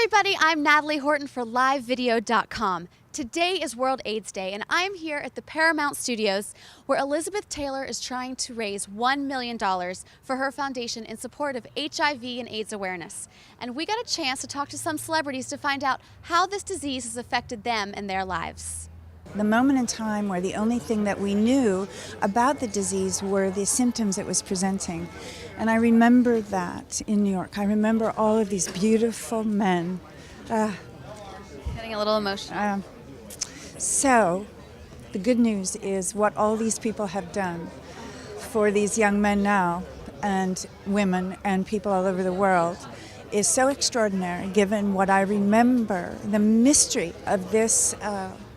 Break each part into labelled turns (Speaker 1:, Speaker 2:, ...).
Speaker 1: everybody, I'm Natalie Horton for LiveVideo.com. Today is World AIDS Day, and I'm here at the Paramount Studios where Elizabeth Taylor is trying to raise $1 million for her foundation in support of HIV and AIDS awareness. And we got a chance to talk to some celebrities to find out how this disease has affected them and their lives.
Speaker 2: The moment in time where the only thing that we knew about the disease were the symptoms it was presenting. And I remember that in New York. I remember all of these beautiful men.
Speaker 1: Getting a little emotional.
Speaker 2: So, the good news is what all these people have done for these young men now, and women, and people all over the world, is so extraordinary, given what I remember. The mystery of this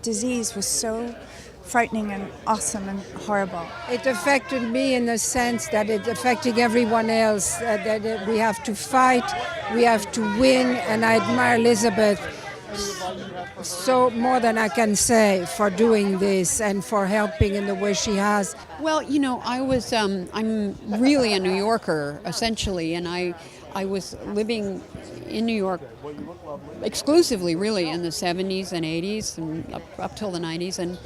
Speaker 2: disease was so frightening and awesome and horrible.
Speaker 3: It affected me in the sense that it affecting everyone else, that we have to fight, we have to win, and I admire Elizabeth so more than I can say for doing this and for helping in the way she has.
Speaker 4: Well, you know, I'm really a New Yorker, essentially, and I was living in New York exclusively, really, in the 70s and 80s and up till the 90s, and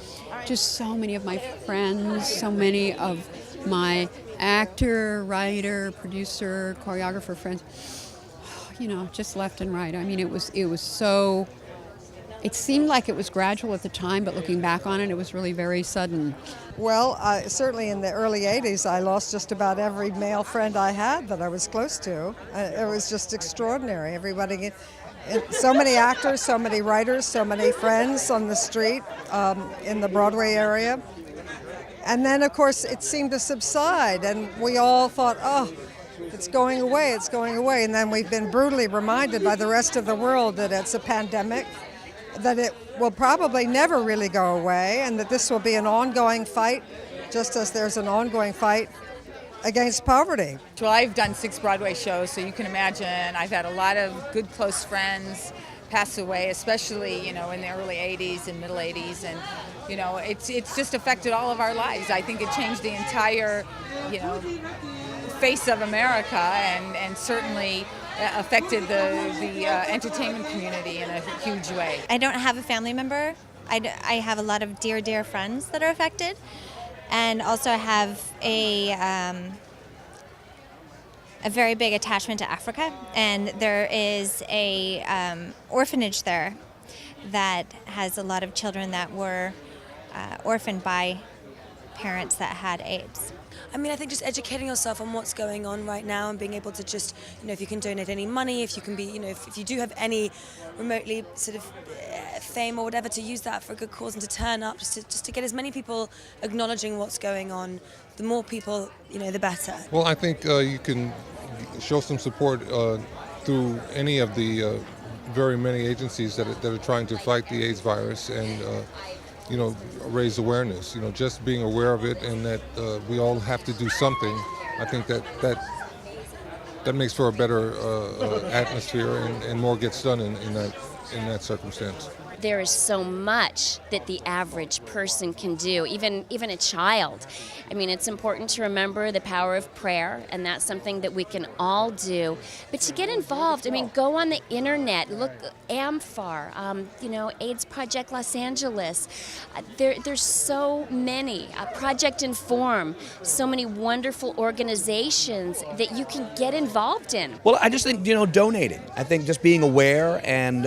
Speaker 4: just so many of my friends, so many of my actor, writer, producer, choreographer friends, you know, just left and right. I mean, it was so, it seemed like it was gradual at the time, but looking back on it, it was really very sudden.
Speaker 5: Well, certainly in the early 80s, I lost just about every male friend I had that I was close to. It was just extraordinary. Everybody, so many actors, so many writers, so many friends on the street in the Broadway area. And then, of course, it seemed to subside, and we all thought, oh, it's going away, it's going away. And then we've been brutally reminded by the rest of the world that it's a pandemic, that it will probably never really go away, and that this will be an ongoing fight, just as there's an ongoing fight against poverty.
Speaker 6: Well, I've done 6 Broadway shows, so you can imagine I've had a lot of good close friends pass away, especially, you know, in the early 80s and middle 80s, and you know, it's just affected all of our lives. I think it changed the entire, you know, face of America, and certainly affected the entertainment community in a huge way.
Speaker 7: I don't have a family member. I have a lot of dear friends that are affected, and also I have a very big attachment to Africa, and there is a orphanage there that has a lot of children that were orphaned by parents that had AIDS.
Speaker 8: I mean, I think just educating yourself on what's going on right now and being able to just, you know, if you can donate any money, if you can be, you know, if you do have any remotely sort of fame or whatever, to use that for a good cause and to turn up, just to get as many people acknowledging what's going on. The more people, you know, the better. Well,
Speaker 9: I think you can show some support through any of the very many agencies that are trying to fight the AIDS virus and you know, raise awareness. You know, just being aware of it, and that we all have to do something. I think that makes for a better atmosphere, and more gets done in that circumstance.
Speaker 10: There is so much that the average person can do, even a child. I mean, it's important to remember the power of prayer, and that's something that we can all do. But to get involved, I mean, go on the internet, look, AMFAR, you know, AIDS Project Los Angeles. There's so many, Project Inform, so many wonderful organizations that you can get involved in.
Speaker 11: Well, I just think, you know, donating. I think just being aware and,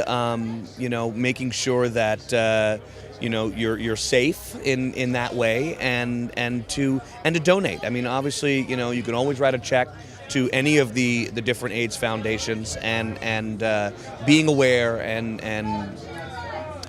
Speaker 11: you know, making sure that you know, you're safe in that way, and to donate. I mean, obviously, you know, you can always write a check to any of the different AIDS foundations, and being aware and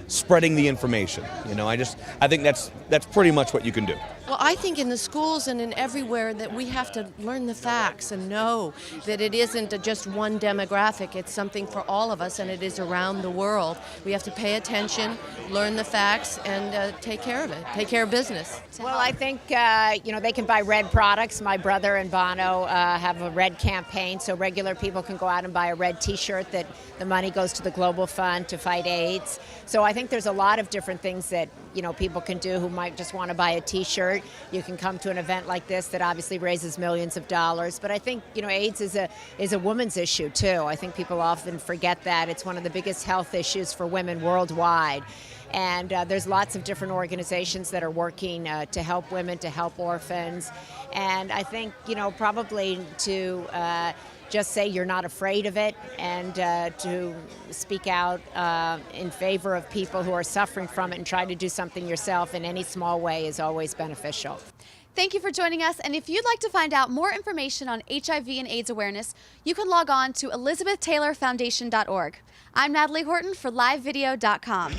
Speaker 11: spreading the information. You know, I think that's pretty much what you can do.
Speaker 12: Well, I think in the schools and in everywhere that we have to learn the facts and know that it isn't just one demographic. It's something for all of us, and it is around the world. We have to pay attention, learn the facts, and take care of it, take care of business.
Speaker 13: Well, I think, you know, they can buy red products. My brother and Bono have a red campaign, so regular people can go out and buy a red T-shirt that the money goes to the Global Fund to fight AIDS. So I think there's a lot of different things that, you know, people can do who might just want to buy a T-shirt. You can come to an event like this that obviously raises millions of dollars. But I think, AIDS is a woman's issue too. I think people often forget that. It's one of the biggest health issues for women worldwide. And there's lots of different organizations that are working to help women, to help orphans. And I think, probably to just say you're not afraid of it, and to speak out in favor of people who are suffering from it and try to do something yourself in any small way is always beneficial.
Speaker 1: Thank you for joining us, and if you'd like to find out more information on HIV and AIDS awareness, you can log on to ElizabethTaylorFoundation.org. I'm Natalie Horton for LiveVideo.com.